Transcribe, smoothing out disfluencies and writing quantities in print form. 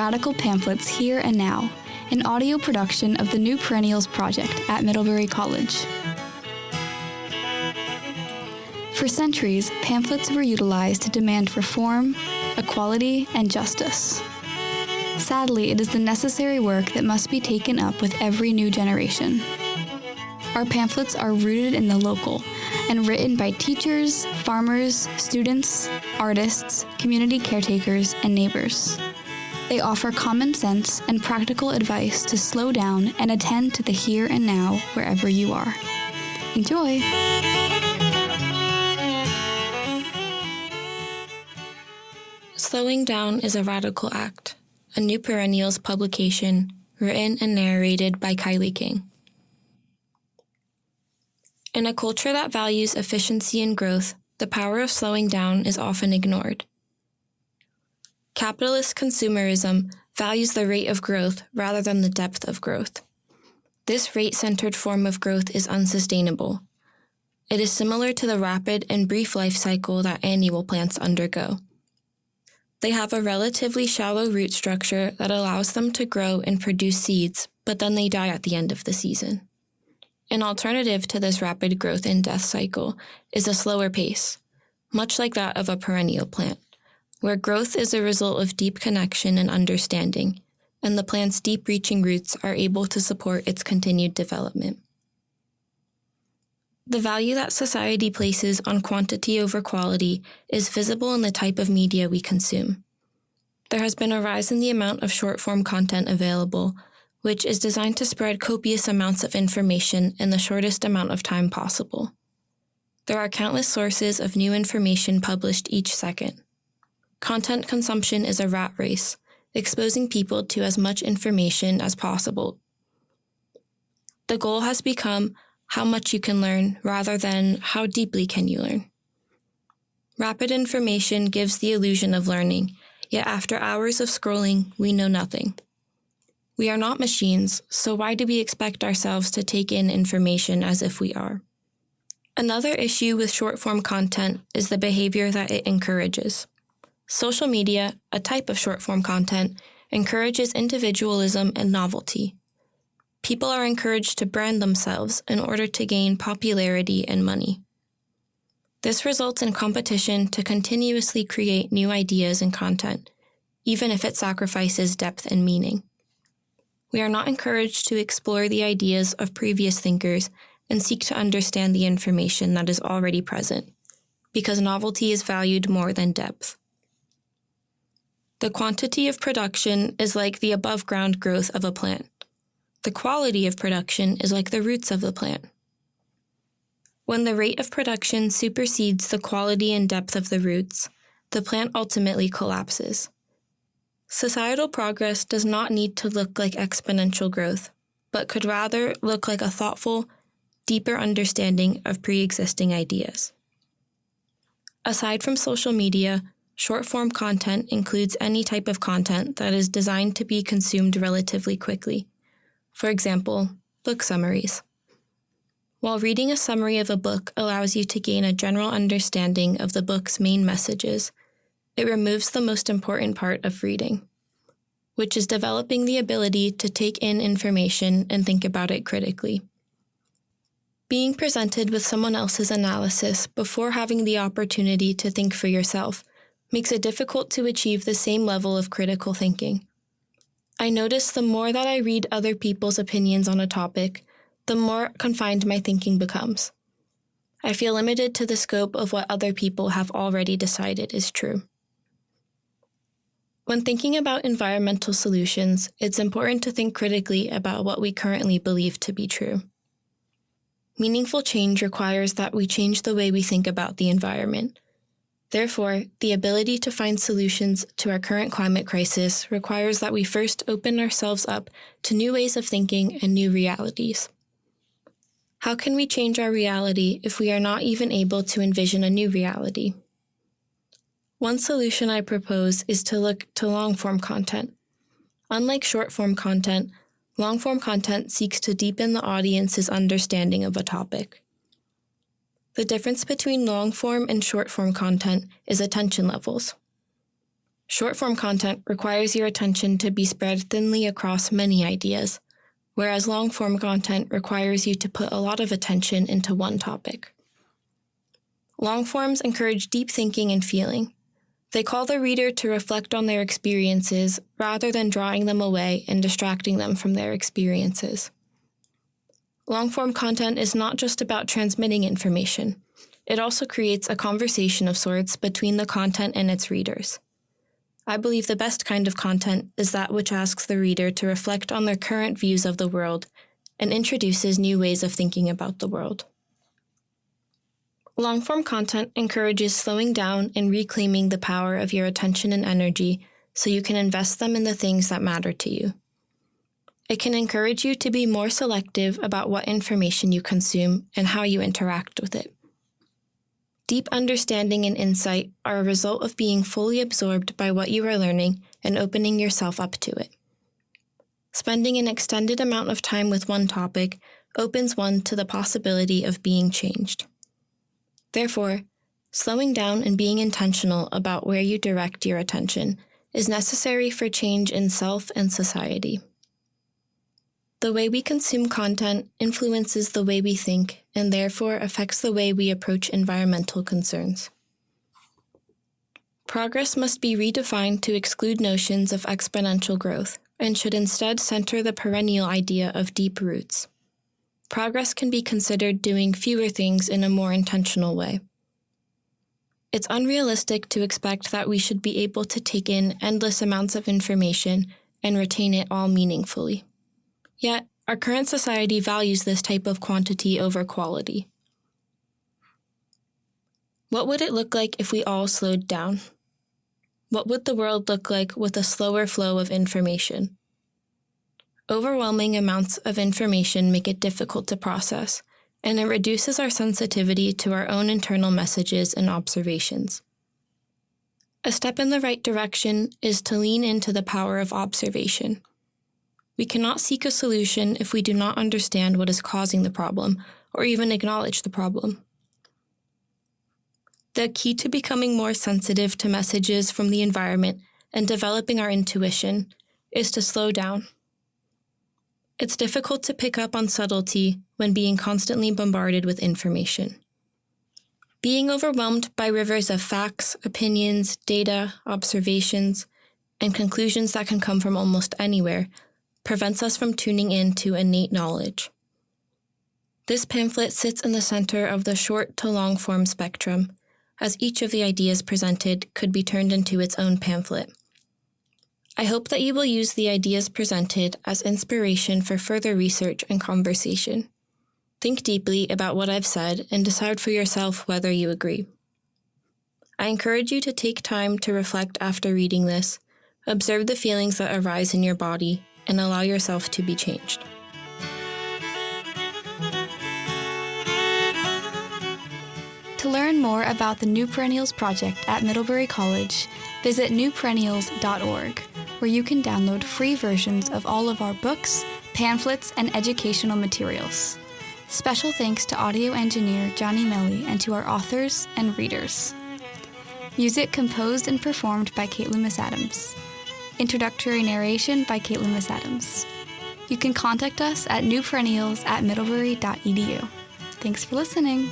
Radical Pamphlets Here and Now, an audio production of the New Perennials Project at Middlebury College. For centuries, pamphlets were utilized to demand reform, equality, and justice. Sadly, it is the necessary work that must be taken up with every new generation. Our pamphlets are rooted in the local and written by teachers, farmers, students, artists, community caretakers, and neighbors. They offer common sense and practical advice to slow down and attend to the here and now wherever you are. Enjoy! Slowing Down is a Radical Act, a New Perennials publication written and narrated by Kylie King. In a culture that values efficiency and growth, the power of slowing down is often ignored. Capitalist consumerism values the rate of growth rather than the depth of growth. This rate-centered form of growth is unsustainable. It is similar to the rapid and brief life cycle that annual plants undergo. They have a relatively shallow root structure that allows them to grow and produce seeds, but then they die at the end of the season. An alternative to this rapid growth and death cycle is a slower pace, much like that of a perennial plant, where growth is a result of deep connection and understanding, and the plant's deep-reaching roots are able to support its continued development. The value that society places on quantity over quality is visible in the type of media we consume. There has been a rise in the amount of short-form content available, which is designed to spread copious amounts of information in the shortest amount of time possible. There are countless sources of new information published each second. Content consumption is a rat race, exposing people to as much information as possible. The goal has become how much you can learn rather than how deeply can you learn. Rapid information gives the illusion of learning, yet after hours of scrolling, we know nothing. We are not machines, so why do we expect ourselves to take in information as if we are? Another issue with short-form content is the behavior that it encourages. Social media, a type of short-form content, encourages individualism and novelty. People are encouraged to brand themselves in order to gain popularity and money. This results in competition to continuously create new ideas and content, even if it sacrifices depth and meaning. We are not encouraged to explore the ideas of previous thinkers and seek to understand the information that is already present, because novelty is valued more than depth. The quantity of production is like the above-ground growth of a plant. The quality of production is like the roots of the plant. When the rate of production supersedes the quality and depth of the roots, the plant ultimately collapses. Societal progress does not need to look like exponential growth, but could rather look like a thoughtful, deeper understanding of pre-existing ideas. Aside from social media, short-form content includes any type of content that is designed to be consumed relatively quickly. For example, book summaries. While reading a summary of a book allows you to gain a general understanding of the book's main messages, it removes the most important part of reading, which is developing the ability to take in information and think about it critically. Being presented with someone else's analysis before having the opportunity to think for yourself makes it difficult to achieve the same level of critical thinking. I notice the more that I read other people's opinions on a topic, the more confined my thinking becomes. I feel limited to the scope of what other people have already decided is true. When thinking about environmental solutions, it's important to think critically about what we currently believe to be true. Meaningful change requires that we change the way we think about the environment. Therefore, the ability to find solutions to our current climate crisis requires that we first open ourselves up to new ways of thinking and new realities. How can we change our reality if we are not even able to envision a new reality? One solution I propose is to look to long-form content. Unlike short-form content, long-form content seeks to deepen the audience's understanding of a topic. The difference between long-form and short-form content is attention levels. Short-form content requires your attention to be spread thinly across many ideas, whereas long-form content requires you to put a lot of attention into one topic. Long forms encourage deep thinking and feeling. They call the reader to reflect on their experiences rather than drawing them away and distracting them from their experiences. Long-form content is not just about transmitting information. It also creates a conversation of sorts between the content and its readers. I believe the best kind of content is that which asks the reader to reflect on their current views of the world and introduces new ways of thinking about the world. Long-form content encourages slowing down and reclaiming the power of your attention and energy so you can invest them in the things that matter to you. It can encourage you to be more selective about what information you consume and how you interact with it. Deep understanding and insight are a result of being fully absorbed by what you are learning and opening yourself up to it. Spending an extended amount of time with one topic opens one to the possibility of being changed. Therefore, slowing down and being intentional about where you direct your attention is necessary for change in self and society. The way we consume content influences the way we think and therefore affects the way we approach environmental concerns. Progress must be redefined to exclude notions of exponential growth and should instead center the perennial idea of deep roots. Progress can be considered doing fewer things in a more intentional way. It's unrealistic to expect that we should be able to take in endless amounts of information and retain it all meaningfully. Yet, our current society values this type of quantity over quality. What would it look like if we all slowed down? What would the world look like with a slower flow of information? Overwhelming amounts of information make it difficult to process, and it reduces our sensitivity to our own internal messages and observations. A step in the right direction is to lean into the power of observation. We cannot seek a solution if we do not understand what is causing the problem, or even acknowledge the problem. The key to becoming more sensitive to messages from the environment and developing our intuition is to slow down. It's difficult to pick up on subtlety when being constantly bombarded with information. Being overwhelmed by rivers of facts, opinions, data, observations, and conclusions that can come from almost anywhere prevents us from tuning in to innate knowledge. This pamphlet sits in the center of the short to long form spectrum, as each of the ideas presented could be turned into its own pamphlet. I hope that you will use the ideas presented as inspiration for further research and conversation. Think deeply about what I've said and decide for yourself whether you agree. I encourage you to take time to reflect after reading this, observe the feelings that arise in your body, and allow yourself to be changed. To learn more about the New Perennials Project at Middlebury College, visit newperennials.org, where you can download free versions of all of our books, pamphlets, and educational materials. Special thanks to audio engineer Johnny Melly and to our authors and readers. Music composed and performed by Caitlin Miss Adams. Introductory narration by Caitlin Miss Adams. You can contact us at newperennials@middlebury.edu. Thanks for listening.